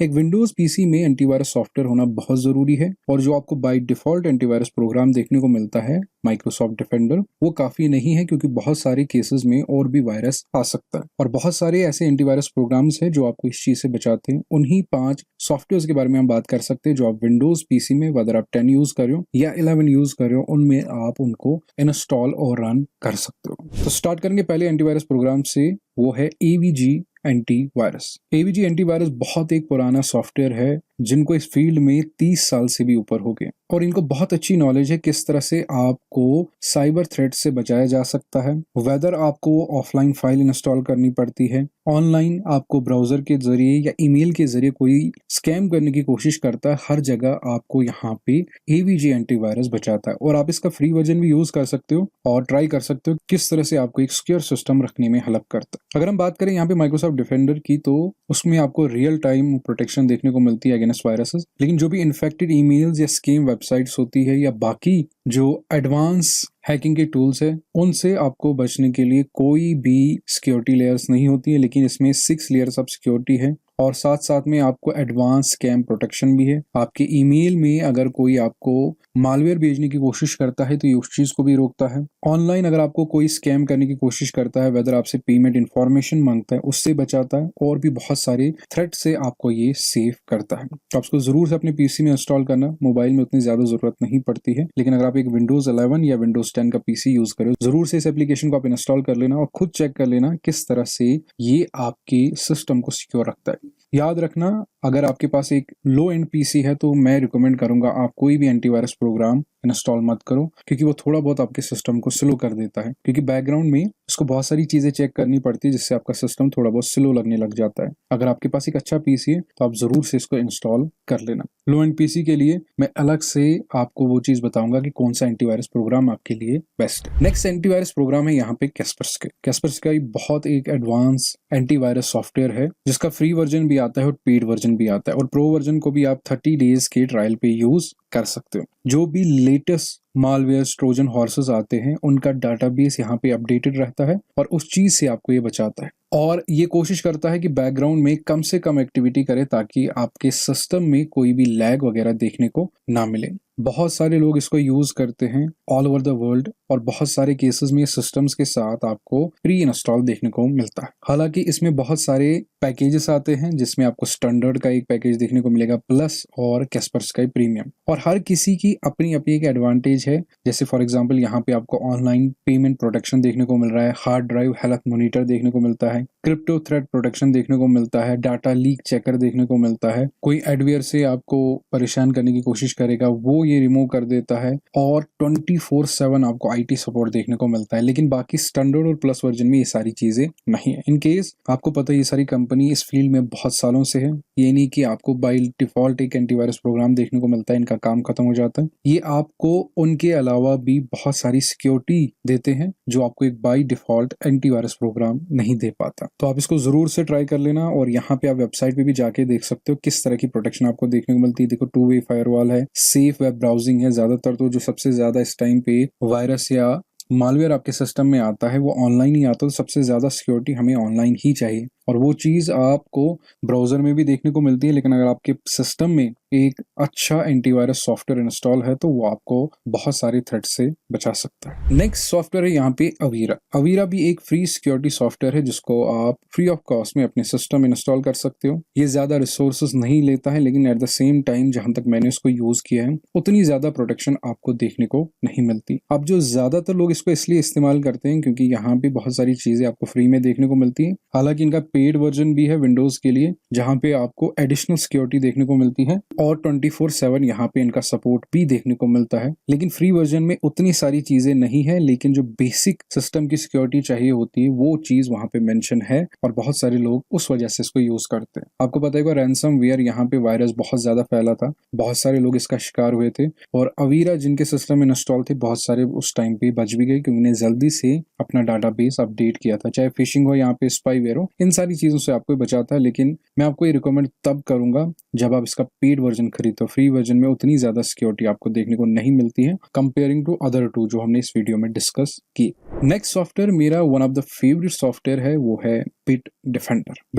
एक Windows PC में antivirus software होना बहुत जरूरी है और जो आपको बाय डिफॉल्ट एंटीवायरस प्रोग्राम देखने को मिलता है माइक्रोसॉफ्ट डिफेंडर, वो काफी नहीं है क्योंकि बहुत सारे केसेस में और भी वायरस आ सकता है और बहुत सारे ऐसे एंटीवायरस प्रोग्राम्स हैं जो आपको इस चीज से बचाते हैं। उन्हीं 5 सॉफ्टवेयर के बारे में हम बात कर सकते हैं जो आप विंडोज पीसी में, वदर आप 10 यूज कर रहे हो या 11 यूज कर रहे हो, उनमें आप उनको इंस्टॉल और रन कर सकते हो। तो स्टार्ट करेंगे पहले एंटीवायरस प्रोग्राम से, वो है एवीजी एंटीवायरस। एवीजी एंटीवायरस बहुत एक पुराना सॉफ्टवेयर है जिनको इस फील्ड में 30 साल से भी ऊपर हो गए और इनको बहुत अच्छी नॉलेज है किस तरह से आपको साइबर थ्रेट से बचाया जा सकता है। वेदर आपको ऑफलाइन फाइल इंस्टॉल करनी पड़ती है, ऑनलाइन आपको ब्राउजर के जरिए या ईमेल के जरिए कोई स्कैम करने की कोशिश करता है, हर जगह आपको यहाँ पे एवीजी एंटीवायरस बचाता है और आप इसका फ्री वर्जन भी यूज कर सकते हो और ट्राई कर सकते हो किस तरह से आपको एक सिक्योर सिस्टम रखने में हेल्प करता है। अगर हम बात करें यहाँ पे माइक्रोसॉफ्ट डिफेंडर की, तो उसमें आपको रियल टाइम प्रोटेक्शन देखने को मिलती है अगेंस्ट वायरसेस, लेकिन जो भी इन्फेक्टेड ईमेल्स या स्कैम वेबसाइट्स होती है या बाकी जो एडवांस हैकिंग के टूल्स है, उनसे आपको बचने के लिए कोई भी सिक्योरिटी लेयर्स नहीं होती है, लेकिन इसमें 6 लेयर्स ऑफ सिक्योरिटी है और साथ साथ में आपको एडवांस स्कैम प्रोटेक्शन भी है। आपके ईमेल में अगर कोई आपको मालवेयर भेजने की कोशिश करता है तो ये उस चीज को भी रोकता है। ऑनलाइन अगर आपको कोई स्कैम करने की कोशिश करता है, वेदर आपसे पेमेंट इंफॉर्मेशन मांगता है, उससे बचाता है और भी बहुत सारे थ्रेट से आपको ये सेव करता है। तो आप इसको जरूर से अपने पीसी में इंस्टॉल करना, मोबाइल में उतनी ज्यादा जरूरत नहीं पड़ती है, लेकिन अगर आप एक विंडोज 11 या विंडोज 10 का पीसी यूज करो, जरूर से इस एप्लीकेशन को आप इंस्टॉल कर लेना और खुद चेक कर लेना किस तरह से ये आपके सिस्टम को सिक्योर रखता है। याद रखना, अगर आपके पास एक लो एंड पीसी है तो मैं रिकमेंड करूंगा आप कोई भी एंटीवायरस प्रोग्राम इंस्टॉल मत करो, क्योंकि वो थोड़ा बहुत आपके सिस्टम को स्लो कर देता है, क्योंकि बैकग्राउंड में इसको बहुत सारी चीजें चेक करनी पड़ती है जिससे आपका सिस्टम थोड़ा बहुत स्लो लगने लग जाता है। अगर आपके पास एक अच्छा पीसी है तो आप जरूर से इसको इंस्टॉल कर लेना। लो एंड पीसी के लिए मैं अलग से आपको वो चीज बताऊंगा कि कौन सा एंटीवायरस प्रोग्राम आपके लिए बेस्ट है। नेक्स्ट एंटीवायरस प्रोग्राम है यहाँ पे कैस्परस्काई। कैस्परस्काई बहुत एक एडवांस एंटीवायरस सॉफ्टवेयर है जिसका फ्री वर्जन भी आता है और पेड वर्जन भी आता है और प्रो वर्जन को भी आप 30 डेज के ट्रायल पे यूज कर सकते हो। जो भी लेटेस्ट मालवेयर ट्रोजन हॉर्सेस आते हैं उनका डाटाबेस यहाँ पे अपडेटेड रहता है और उस चीज से आपको ये बचाता है और ये कोशिश करता है कि बैकग्राउंड में कम से कम एक्टिविटी करे ताकि आपके सिस्टम में कोई भी लैग वगैरह देखने को ना मिले। बहुत सारे लोग इसको यूज करते हैं ऑल ओवर द वर्ल्ड और बहुत सारे केसेस में सिस्टम्स के साथ आपको प्री इंस्टॉल देखने को मिलता है। हालांकि इसमें बहुत सारे पैकेजेस आते हैं जिसमें आपको स्टैंडर्ड का एक पैकेज देखने को मिलेगा, प्लस और कैस्परस्काई प्रीमियम, और हर किसी की अपनी अपनी एक एडवांटेज है। जैसे फॉर एग्जांपल यहाँ पे आपको ऑनलाइन पेमेंट प्रोटेक्शन देखने को मिल रहा है, हार्ड ड्राइव हेल्थ मॉनिटर देखने को मिलता है, क्रिप्टो थ्रेट प्रोटेक्शन देखने को मिलता है, डाटा लीक चेकर देखने को मिलता है, कोई एडवेयर से आपको परेशान करने की कोशिश करेगा वो ये रिमूव कर देता है और 24/7 आपको आईटी सपोर्ट देखने को मिलता है। लेकिन बाकी स्टैंडर्ड और प्लस वर्जन में ये सारी चीजें नहीं है। इन केस आपको पता है ये सारी कंपनी इस फील्ड में बहुत सालों से है, ये नहीं कि आपको बाय डिफॉल्ट एक एंटीवायरस प्रोग्राम देखने को मिलता है, इनका काम खत्म हो जाता है। ये आपको उनके अलावा भी बहुत सारी सिक्योरिटी देते हैं जो आपको एक बाय डिफॉल्ट एंटीवायरस प्रोग्राम नहीं दे पाता। तो आप इसको जरूर से ट्राई कर लेना और यहाँ पे आप वेबसाइट पे भी जाके देख सकते हो किस तरह की प्रोटेक्शन आपको देखने को मिलती है। देखो 2-वे फायरवॉल है, सेफ वेब ब्राउजिंग है। ज्यादातर तो जो सबसे ज्यादा इस टाइम पे वायरस या मालवेयर आपके सिस्टम में आता है वो ऑनलाइन ही आता है, तो सबसे ज्यादा सिक्योरिटी हमें ऑनलाइन ही चाहिए और वो चीज आपको ब्राउजर में भी देखने को मिलती है। लेकिन अगर आपके सिस्टम में एक अच्छा एंटीवायरस सॉफ्टवेयर इंस्टॉल है तो वो आपको बहुत सारे थ्रेट से बचा सकता है। नेक्स्ट सॉफ्टवेयर है यहाँ पे अवीरा। अवीरा भी एक फ्री सिक्योरिटी सॉफ्टवेयर है जिसको आप फ्री ऑफ कॉस्ट में अपने सिस्टम में इंस्टॉल कर सकते हो। ये ज्यादा रिसोर्सेज नहीं लेता है, लेकिन एट द सेम टाइम जहां तक मैंने इसको यूज किया है उतनी ज्यादा प्रोटेक्शन आपको देखने को नहीं मिलती। अब जो ज्यादातर लोग इसको इसलिए इस्तेमाल करते हैं क्योंकि यहाँ पे बहुत सारी चीजें आपको फ्री में देखने को मिलती है। हालांकि इनका पेड वर्जन भी है विंडोज के लिए जहां पे आपको एडिशनल सिक्योरिटी देखने को मिलती है और 24/7 यहाँ पे इनका सपोर्ट भी देखने को मिलता है। लेकिन फ्री वर्जन में उतनी सारी चीजें नहीं है, लेकिन जो बेसिक सिस्टम की सिक्योरिटी चाहिए होती है वो चीज वहां पे मेंशन है और बहुत सारे लोग उस वजह से इसको यूज करते हैं। आपको पता है रैंसमवेयर यहाँ पे वायरस बहुत ज्यादा फैला था, बहुत सारे लोग इसका शिकार हुए थे और अवीरा जिनके सिस्टम में इंस्टॉल थे बहुत सारे उस टाइम पे बच भी गए क्योंकि उन्हें जल्दी से अपना डाटाबेस अपडेट किया था। चाहे फिशिंग हो, यहाँ पे स्पाईवेयर हो, इन सारी चीजों से आपको बचाता है। लेकिन मैं आपको ये रिकमेंड तब करूंगा जब आप इसका पेड वर्जन खरीदो। फ्री वर्जन में उतनी ज्यादा सिक्योरिटी आपको देखने को नहीं मिलती है कंपेयरिंग टू अदर टू जो हमने इस वीडियो में डिस्कस की। नेक्स्ट सॉफ्टवेयर मेरा one of the favourite software है, वो है बिट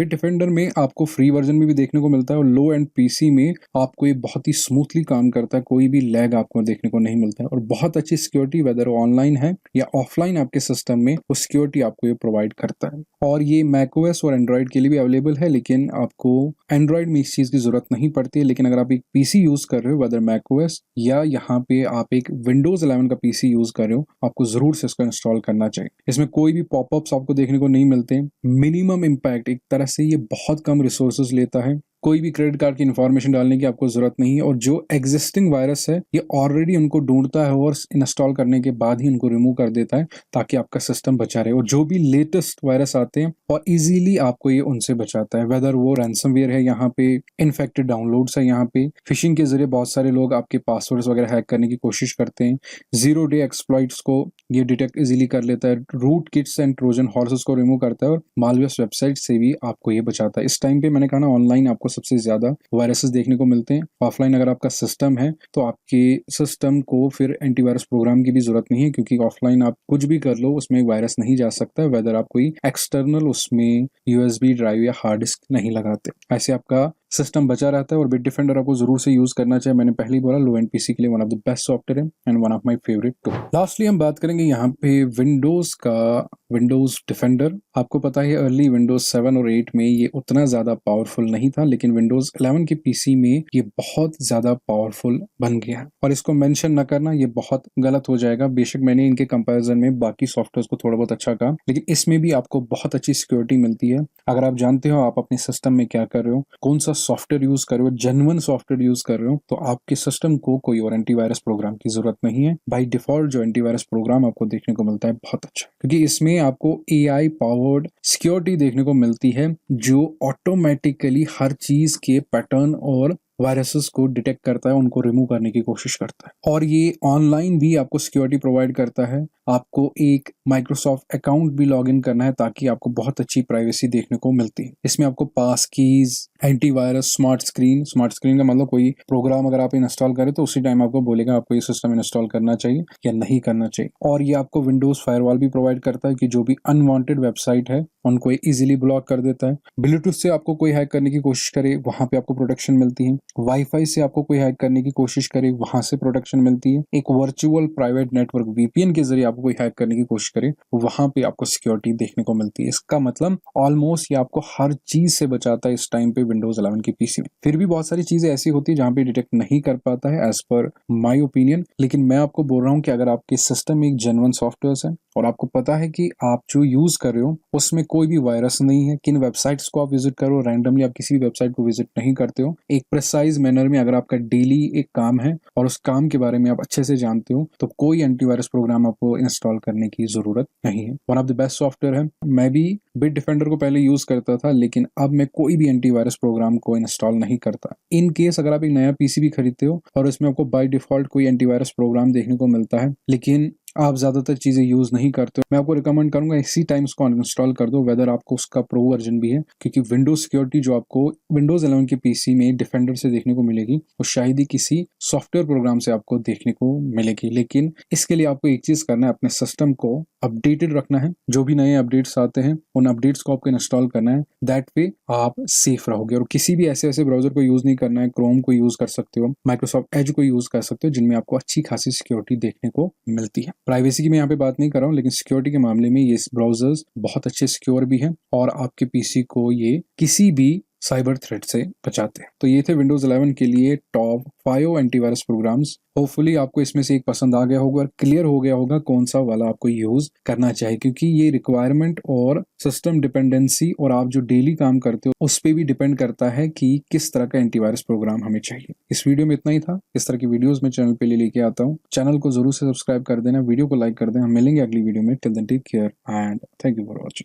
डिफेंडर में आपको फ्री वर्जन में भी देखने को मिलता है और लो एंड पीसी में आपको ये बहुत ही स्मूथली काम करता है, कोई भी लैग आपको देखने को नहीं मिलता है और बहुत अच्छी सिक्योरिटी, वेदर ऑनलाइन है या ऑफलाइन आपके सिस्टम में, वो सिक्योरिटी आपको ये प्रोवाइड करता है। और ये मैकओएस और एंड्रॉइड के लिए भी अवेलेबल है, लेकिन आपको एंड्रॉइड में इस चीज की जरूरत नहीं पड़ती है। लेकिन अगर आप एक पीसी यूज कर रहे हो, वेदर मैकओएस या यहाँ पे आप एक विंडोज 11 का पीसी यूज कर रहे हो, आपको जरूर से इसको इंस्टॉल करना चाहिए। इसमें कोई भी पॉपअप्स आपको देखने को नहीं मिलते, मिनिमम इम्पैक्ट, एक तरह से ये बहुत कम रिसोर्सेज लेता है, कोई भी क्रेडिट कार्ड की इन्फॉर्मेशन डालने की आपको जरूरत नहीं है और जो एग्जिस्टिंग वायरस है ये ऑलरेडी उनको ढूंढता है और इंस्टॉल करने के बाद ही उनको रिमूव कर देता है ताकि आपका सिस्टम बचा रहे। और जो भी लेटेस्ट वायरस आते हैं और इजीली आपको ये उनसे बचाता है, वेदर वो रैंसमवेयर है, यहाँ पे इन्फेक्टेड डाउनलोड्स है, यहाँ पे फिशिंग के जरिए बहुत सारे लोग आपके पासवर्ड्स वगैरह हैक करने की कोशिश करते हैं। 0 डे एक्सप्लॉइट्स को ये डिटेक्ट इजीली कर लेता है, rootkits and Trojan horses को रिमूव करता है और मालवेयर वेबसाइट से भी आपको ये बचाता है। इस टाइम पे मैंने कहा ना, ऑनलाइन आपको सबसे ज्यादा वायरसेस देखने को मिलते हैं। ऑफलाइन अगर आपका सिस्टम है तो आपके सिस्टम को फिर एंटीवायरस प्रोग्राम की भी जरूरत नहीं है, क्योंकि ऑफलाइन आप कुछ भी कर लो उसमें वायरस नहीं जा सकता, वेदर आप कोई एक्सटर्नल उसमें यूएसबी ड्राइव या हार्ड डिस्क नहीं लगाते। ऐसे आपका सिस्टम बचा रहता है और बिट डिफेंडर आपको जरूर से यूज करना चाहिए। मैंने पहले ही बोला, लो एंड पीसी के लिए one of the best software है and one of my favourite too. Lastly हम बात करेंगे यहाँ पे विंडोज का, विंडोज डिफेंडर। आपको पता है अर्ली विंडोज 7 और 8 में ये उतना ज्यादा पावरफुल नहीं था, लेकिन विंडोज 11 के पीसी में ये बहुत ज्यादा पावरफुल बन गया और इसको मेंशन न करना ये बहुत गलत हो जाएगा। बेशक मैंने इनके कंपैरिजन में बाकी सॉफ्टवेयर को थोड़ा बहुत अच्छा कहा, लेकिन इसमें भी आपको बहुत अच्छी सिक्योरिटी मिलती है। अगर आप जानते हो आप अपने सिस्टम में क्या कर रहे हो, कौन सा सॉफ्टवेयर यूज कर रहे हो, जेन्युइन सॉफ्टवेयर यूज कर रहे हो, तो आपके सिस्टम को कोई और एंटीवायरस प्रोग्राम की जरूरत नहीं है। बाय डिफॉल्ट जो एंटीवायरस प्रोग्राम आपको देखने को मिलता है बहुत अच्छा, क्योंकि इसमें आपको एआई पावर्ड सिक्योरिटी देखने को मिलती है जो ऑटोमेटिकली हर चीज के पैटर्न और वायरसेस को डिटेक्ट करता है, उनको रिमूव करने की कोशिश करता है। और ये ऑनलाइन भी आपको सिक्योरिटी प्रोवाइड करता है। आपको एक माइक्रोसॉफ्ट अकाउंट भी लॉग इन करना है ताकि आपको बहुत अच्छी प्राइवेसी देखने को मिलती है। इसमें आपको पास कीज, एंटीवायरस, स्मार्ट स्क्रीन का मतलब कोई प्रोग्राम अगर आप इंस्टॉल करें तो उसी टाइम आपको बोलेगा आपको ये सिस्टम इंस्टॉल करना चाहिए या नहीं करना चाहिए। और ये आपको विंडोज फायरवॉल भी प्रोवाइड करता है कि जो भी अनवांटेड वेबसाइट है उनको इजीली ब्लॉक कर देता है। ब्लूटूथ से आपको कोई हैक करने की कोशिश करे, वहां पे आपको प्रोटेक्शन मिलती है। वाईफाई से आपको कोई हैक करने की कोशिश करे, वहां से प्रोटेक्शन मिलती है। एक वर्चुअल प्राइवेट नेटवर्क वीपीएन के जरिए आपको कोई हैक करने की कोशिश करे, वहां पे आपको सिक्योरिटी देखने को मिलती है। इसका मतलब ऑलमोस्ट ये आपको हर चीज से बचाता है इस टाइम पे विंडोज 11 की पीसी में। फिर भी बहुत सारी चीजें ऐसी होती है जहां पे डिटेक्ट नहीं कर पाता है एज पर माई ओपिनियन, लेकिन मैं आपको बोल रहा हूँ कि अगर आपके सिस्टम में एक जेन्युइन सॉफ्टवेयर है और आपको पता है कि आप जो यूज कर रहे हो उसमें कोई भी वायरस नहीं है, किन वेबसाइट्स को आप विजिट करो, रैंडमली आप किसी भी वेबसाइट को विजिट नहीं करते हो, एक प्रिसाइज मैनर में अगर आपका डेली एक काम है और उस काम के बारे में आप अच्छे से जानते हो, तो कोई एंटीवायरस प्रोग्राम आपको इंस्टॉल करने की जरूरत नहीं है। One of the best software है। मैं भी बिट डिफेंडर को पहले यूज करता था, लेकिन अब मैं कोई भी एंटीवायरस प्रोग्राम को इंस्टॉल नहीं करता। इन केस अगर आप एक नया पीसी भी खरीदते हो और उसमें आपको बाय डिफॉल्ट कोई एंटीवायरस प्रोग्राम देखने को मिलता है, लेकिन आप ज्यादातर चीजें यूज नहीं करते हो, मैं आपको रिकमेंड करूंगा इसी टाइम उसको अनइंस्टॉल कर दो, वेदर आपको उसका प्रो वर्जन भी है, क्योंकि विंडोज सिक्योरिटी जो आपको विंडोज 11 के पीसी में डिफेंडर से देखने को मिलेगी वो शायद ही किसी सॉफ्टवेयर प्रोग्राम से आपको देखने को मिलेगी। लेकिन इसके लिए आपको एक चीज करना है, अपने सिस्टम को अपडेटेड रखना है। जो भी नए अपडेट्स आते हैं उन अपडेट्स को आपको इंस्टॉल करना है, दैट वे आप सेफ रहोगे। और किसी भी ऐसे ब्राउजर को यूज नहीं करना है। क्रोम को यूज कर सकते हो, माइक्रोसॉफ्ट एज को यूज कर सकते हो, जिनमें आपको अच्छी खासी सिक्योरिटी देखने को मिलती है। प्राइवेसी की मैं यहाँ पे बात नहीं कर रहा हूँ, लेकिन सिक्योरिटी के मामले में ये ब्राउजर्स बहुत अच्छे सिक्योर भी हैं और आपके पीसी को ये किसी भी साइबर थ्रेट से बचाते हैं। तो ये थे विंडोज 11 के लिए टॉप 5 एंटीवायरस प्रोग्राम्स। होपफुली आपको इसमें से एक पसंद आ गया होगा और क्लियर हो गया होगा कौन सा वाला आपको यूज करना चाहिए, क्योंकि ये रिक्वायरमेंट और सिस्टम डिपेंडेंसी और आप जो डेली काम करते हो उस पर भी डिपेंड करता है कि किस तरह का एंटीवायरस प्रोग्राम हमें चाहिए। इस वीडियो में इतना ही था। इस तरह की वीडियोस मैं चैनल पे लेके आता हूँ। चैनल को जरूर से सब्सक्राइब कर देना, वीडियो को लाइक कर देना। हम मिलेंगे अगली वीडियो में। Till then take care and thank you for watching.